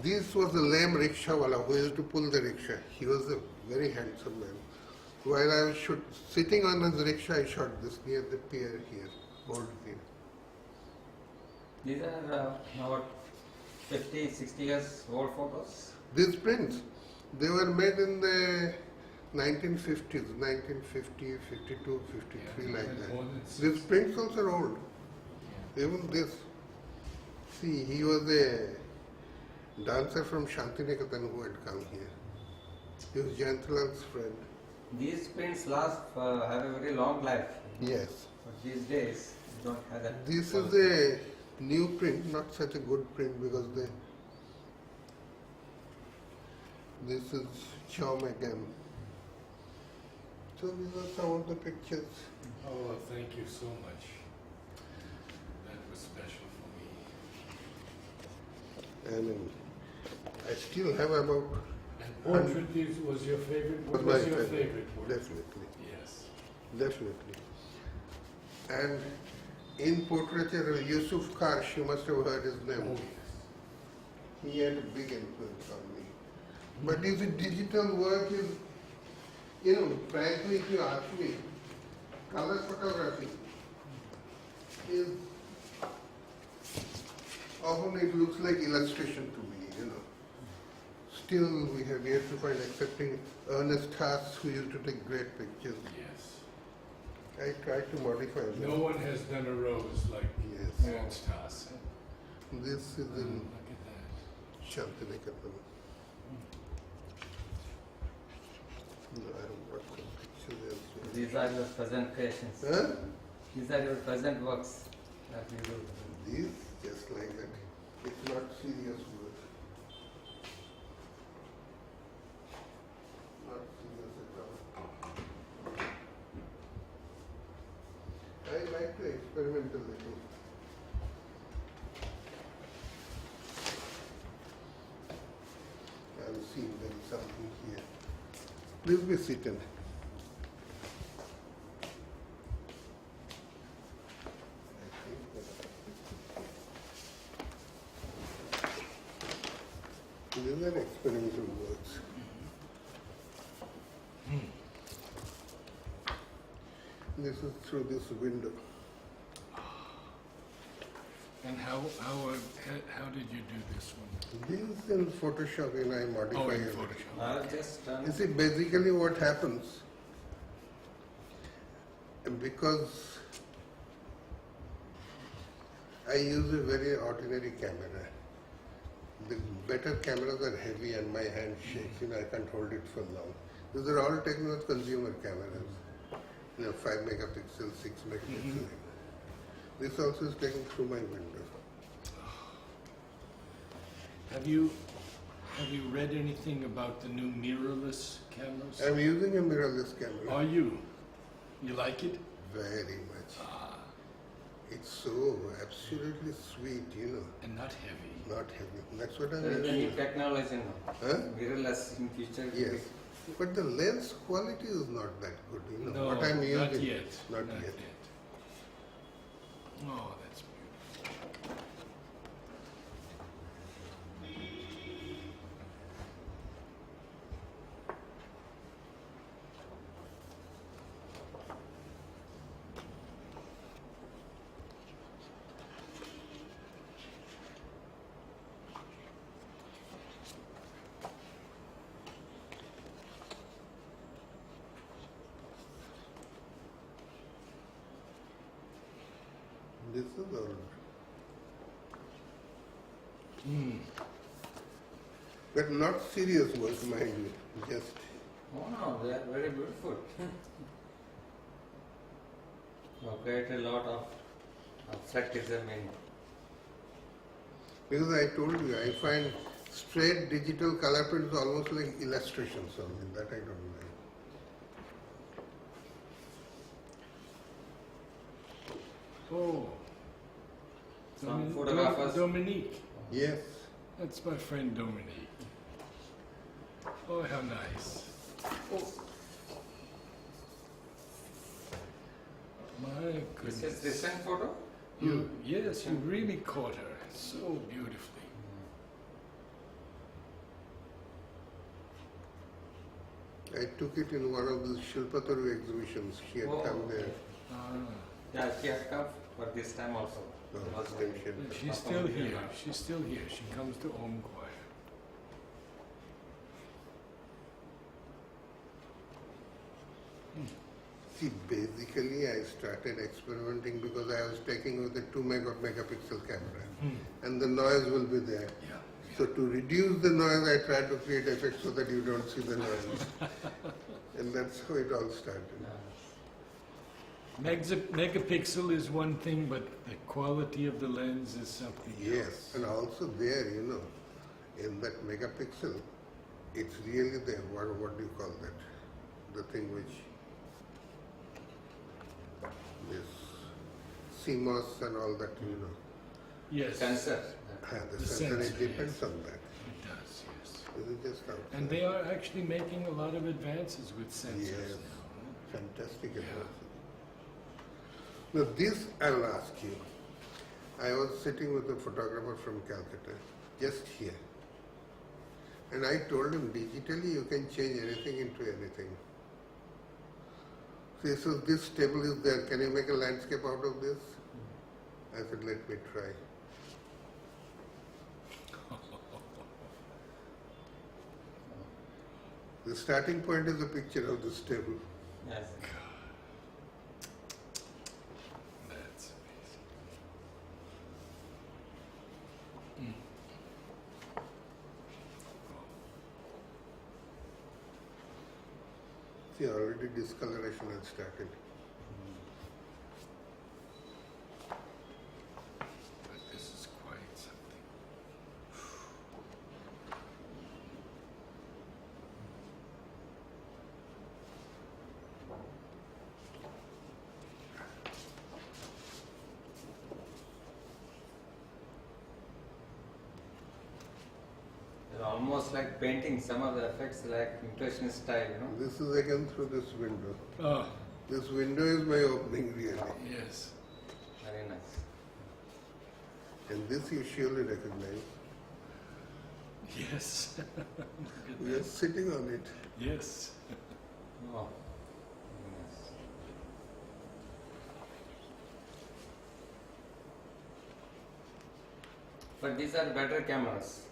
This was a lame rickshawala who used to pull the rickshaw. He was a very handsome man. While I was sitting on his rickshaw, I shot this near the pier here, old pier. These are about 50, 60 years old photos. These prints, they were made in the 1950s, 1950, 52, 53, like that. more than These prints also are old. Even this. See, he was a dancer from Shantiniketan who had come here. He was Jayanthalal's friend. These prints last have a very long life. Yes. But these days you don't have that. This is a new print, not such a good print because this is Chom again. So these are some of the pictures. oh, thank you so much. That was special for me. And I still have about And portrait was your favorite? What my was your favorite. favorite portrait? Definitely, Yes. definitely. And in portraiture, Yusuf Karsh, you must have heard his name. Oh, yes. He had a big influence on me. But you see, digital work is, you know, frankly, if you ask me, color photography is often it looks like illustration to me, you know. Still, we have yet to find, excepting Ernest Haas, who used to take great pictures. Yes. I tried to modify them. No one has done a rose like Yes. Ernst Haas. This is in Look at that. Shantiniketan. No, I have got some pictures elsewhere. These are your present creations. Huh? These are your present works that you do. These, just like that. It's not serious work. Not serious at all. I like to experiment a little. I'll see if there is something here. Please be seated. These are experimental works. This is through this window. And how did you do this one? This is in Photoshop and I modify Oh, in it. Photoshop. I've just done. You see, basically what happens, because I use a very ordinary camera. The better cameras are heavy and my hand shakes, you know, I can't hold it for long. These are all taken with consumer cameras, you know, 5 megapixel, 6 megapixel. This also is taken through my window. Have you read anything about the new mirrorless cameras? I'm using a mirrorless camera. Are you? You like it? Very much. Ah, It's so absolutely sweet, you know, and not heavy. not heavy. That's what I'm There is a new using. technology now. Huh? Mirrorless in future. Yes. But the lens quality is not that good, you know. No, what I'm using. not yet. Not yet. Oh, that's beautiful. This is all. But not serious work, mind you. Just Oh no, they are very beautiful. You create a lot of abstractism in. because I told you, I find straight digital color prints almost like illustrations only. That I don't like. Oh. Some photographers- Dominique. Yes. That's my friend Dominique. Oh, how nice. My This goodness. is recent photo. Yes, you really caught her so beautifully. I took it in one of the Shilpataru exhibitions. She had Oh, come there. Ah, Yeah, she had come for this time also. Oh, She was same very- shit. she's still here. She's still here. She comes to Om Choir. See, basically I started experimenting because I was taking with a 2 megapixel camera and the noise will be there. Yeah. So to reduce the noise, I tried to create effects so that you don't see the noise. And that's how it all started. Megapixel is one thing, but the quality of the lens is something Yes, else. and also there, you know, in that megapixel, it's really there. What do you call that? The thing which this CMOS and all that, you know. Yes. Sensor. The sensor, it depends yes. on that. It does, yes. This is just outside. And they are actually making a lot of advances with sensors Yes. now. Fantastic Yeah. advances. Now this I'll ask you. I was sitting with a photographer from Calcutta, just here. And I told him digitally you can change anything into anything. So he says, this table is there, can you make a landscape out of this? I said, let me try. The starting point is a picture of this table. Yes. That's amazing. See, already discoloration has started. But this is quite something. They're almost like painting some of the effects like impressionist style, you know. This is again through this window. Oh, This window is my opening really. yes. Very nice. And this you surely recognize. Yes. Look at We are this. sitting on it. Yes. Oh, very nice. But these are better cameras.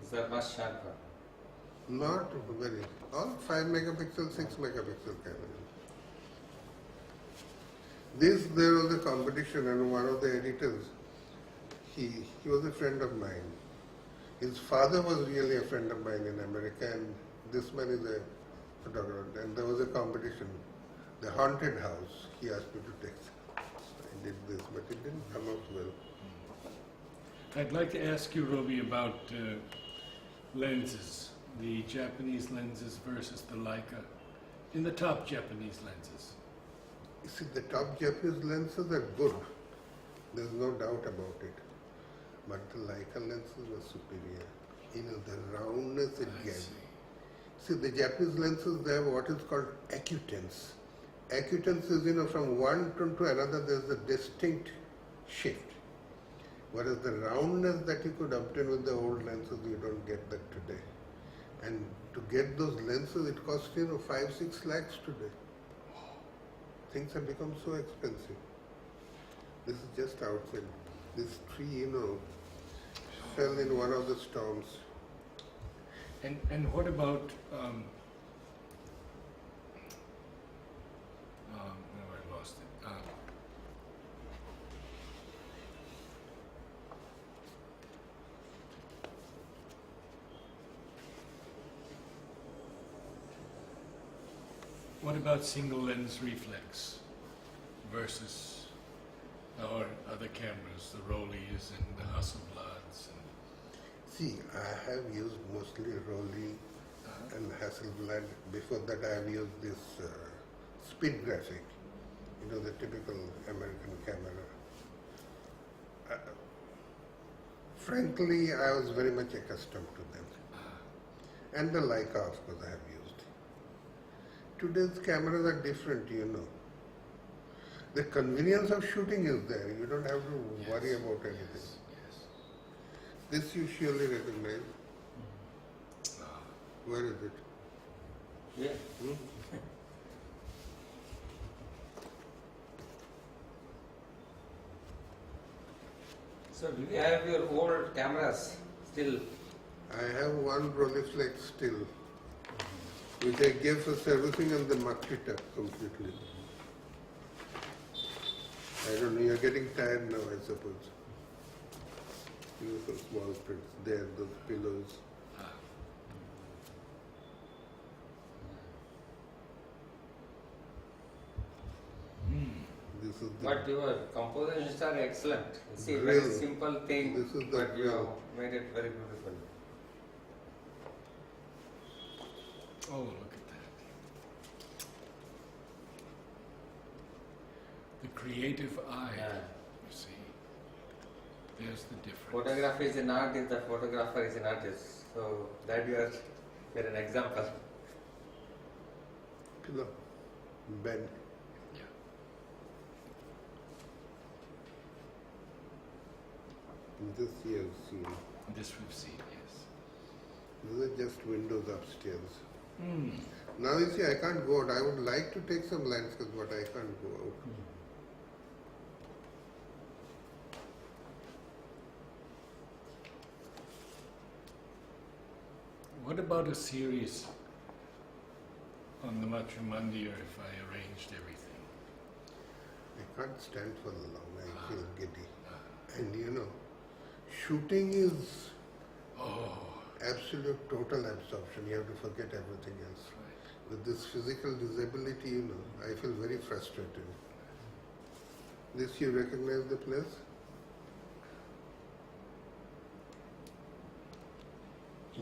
These are much sharper. Not very. All 5 megapixel, 6 megapixel camera. There was a competition and one of the editors, he was a friend of mine. His father was really a friend of mine in America and this man is a photographer and there was a competition. The haunted house, he asked me to take. So I did this but it didn't come out well. I'd like to ask you, Robi, about lenses, the Japanese lenses versus the Leica. In the top Japanese lenses. You see, the top Japanese lenses are good. There's no doubt about it. But the Leica lenses were superior. You know, the roundness it I gave. see. See, the Japanese lenses, they have what is called acutance. Acutance is, from one tone to another, there's a distinct shift. Whereas the roundness that you could obtain with the old lenses, you don't get that today. And to get those lenses, it costs, 5-6 lakhs today. Things have become so expensive. This is just outside. This tree, fell in one of the storms. And what about no, I lost it. What about single lens reflex versus our other cameras, the Rollies and the Hasselblads? See, I have used mostly Robi and Hasselblad. Before that, I have used this speed graphic, the typical American camera. Frankly, I was very much accustomed to them. And the Leica, of course, I have used. Today's cameras are different, The convenience of shooting is there. You don't have to worry about anything. Yes. This you surely recognize. Where is it? Yeah. Hmm? So do you have your old cameras still? I have one Rolleiflex still, which I gave for servicing and then mucked it up completely. I don't know, you're getting tired now, I suppose. Some small prints there, those pillows. This is the But your compositions are excellent. See, Really? very simple thing, This is the but you have real. made it very beautiful. Oh, look at that. The creative eye, Yeah. you see. There's the difference. Photography is an art if the photographer is an artist. So that you're an example. Pillow, bed. Yeah. This you have seen. This we've seen, yes. These are just windows upstairs. Hmm. Now you see, I can't go out. I would like to take some landscapes, but I can't go out. What about a series on the Matrimondier if I arranged everything? I can't stand for long. I feel giddy. And you know, shooting is Oh, absolute total absorption. You have to forget everything else. right. With this physical disability, you know, I feel very frustrated. This you recognize the place?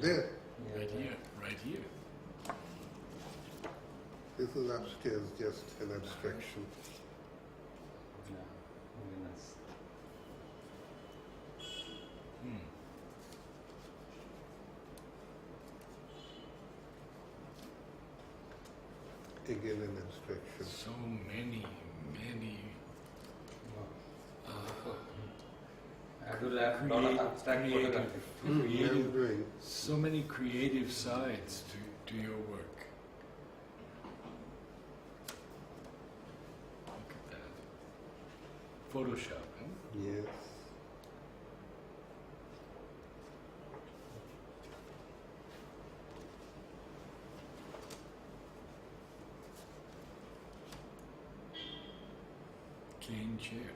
There. Right here, right here. This is upstairs, just an abstraction. Yeah, very nice. Hmm. Again, an abstraction. So many I do like a lot of abstract photography. I am creative, doing. so many creative sides to your work. Look at that. Photoshop, huh? Yes. Cane chair.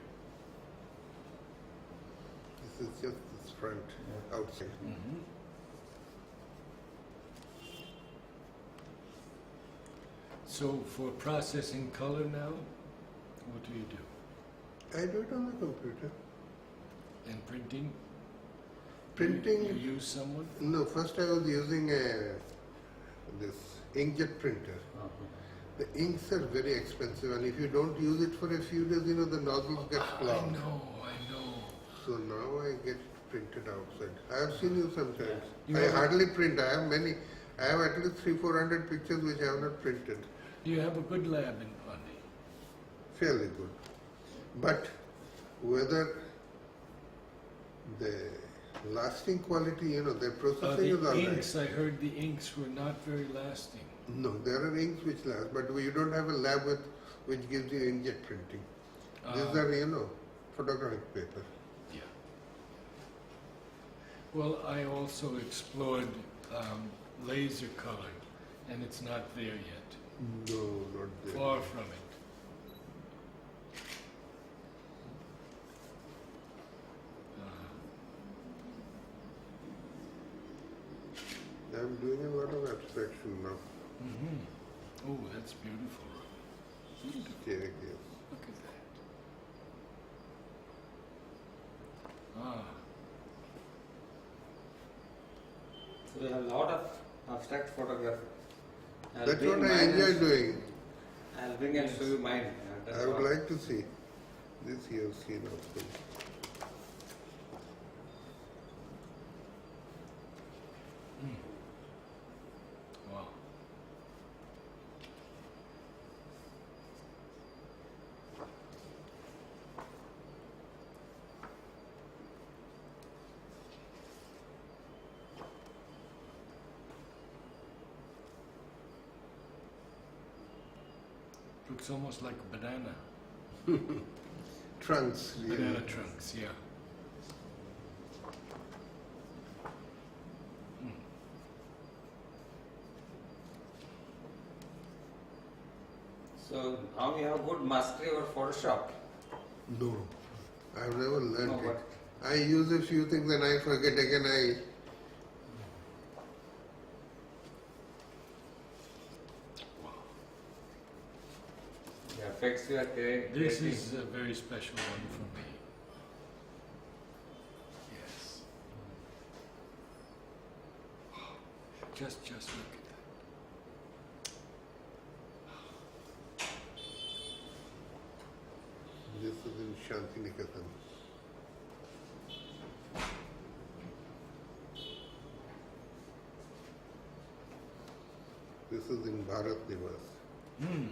This is just this front, outside. Mm-hmm. So for processing color now, what do you do? I do it on the computer. And printing? Printing, You use someone? no, first I was using this inkjet printer. The inks are very expensive, and if you don't use it for a few days, you know, the nozzles get I clogged. know. So now I get printed outside. I have seen you sometimes. You I have a- hardly print. I have many. I have at least 300-400 pictures which I have not printed. You have a good lab in Pandi. Fairly good. But whether the lasting quality, you know, their processing is The all inks, right. I heard the inks were not very lasting. No, there are inks which last, but you don't have a lab with which gives you inkjet printing. These are, you know, photographic paper. Yeah. Well, I also explored laser color, and it's not there yet. No, not there. Far from it. I'm doing a lot of abstraction now. Mm-hmm. Oh, that's beautiful. Beautiful. Okay, I guess. Look at that. Ah, So there are a lot of abstract photography. I'll That's bring what I mine enjoy and- doing. I'll bring and show you mine. That's I would what- like to see. This you have seen also. wow. Looks almost like a banana. Trunks, really. Banana trunks, yeah. So now you have good mastery over Photoshop. No, I've never learned No, it. I use a few things and I forget again. Wow. The effects you are creating. This is a very special one for me. Yes. Just look at that. This is in Shantiniketan. This is in Bharat Niwas. Hmm.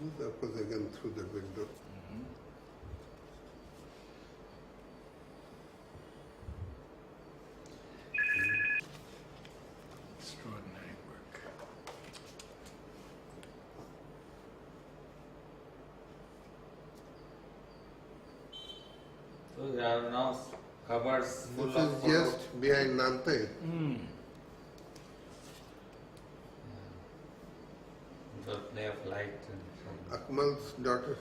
This of course again through the window. Mhm. Extraordinary work. So there are now cupboards full This of is photos. just behind Nante. Mm. The play of light and so. Akmal's daughter.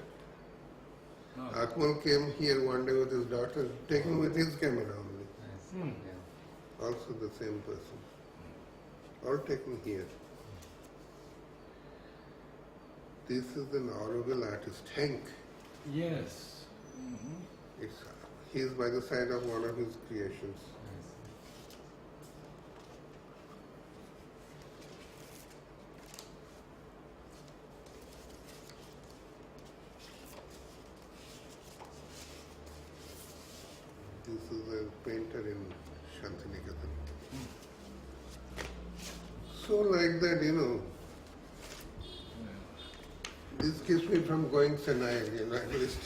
Oh. Akmal came here one day with his daughter, taken with his camera only. Nice. Hmm. Yeah. Also the same person. All taken here. This is an Oroville artist, Hank. Yes. Mhm. He is by the side of one of his creations. Nice. This is a painter in Shantiniketan. So like that, this keeps me from going Chennai again, at least.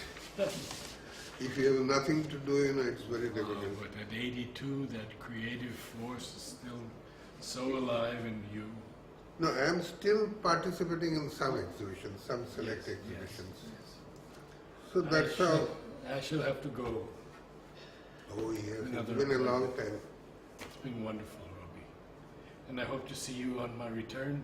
If you have nothing to do, it's very difficult. But at 82, that creative force is still so alive in you. No, I am still participating in some exhibitions, some select Yes, exhibitions. yes. So that's how. I shall have to go. Oh yes, it's Another been a long appointment. time. It's been wonderful, Robi. And I hope to see you on my return.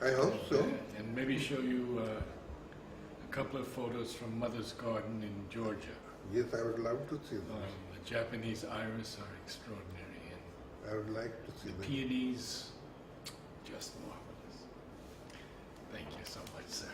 I hope so. And maybe show you a couple of photos from Mother's Garden in Georgia. Yes, I would love to see them. The Japanese iris are extraordinary, and I would like to see the them. peonies, just marvelous. Thank you so much, sir.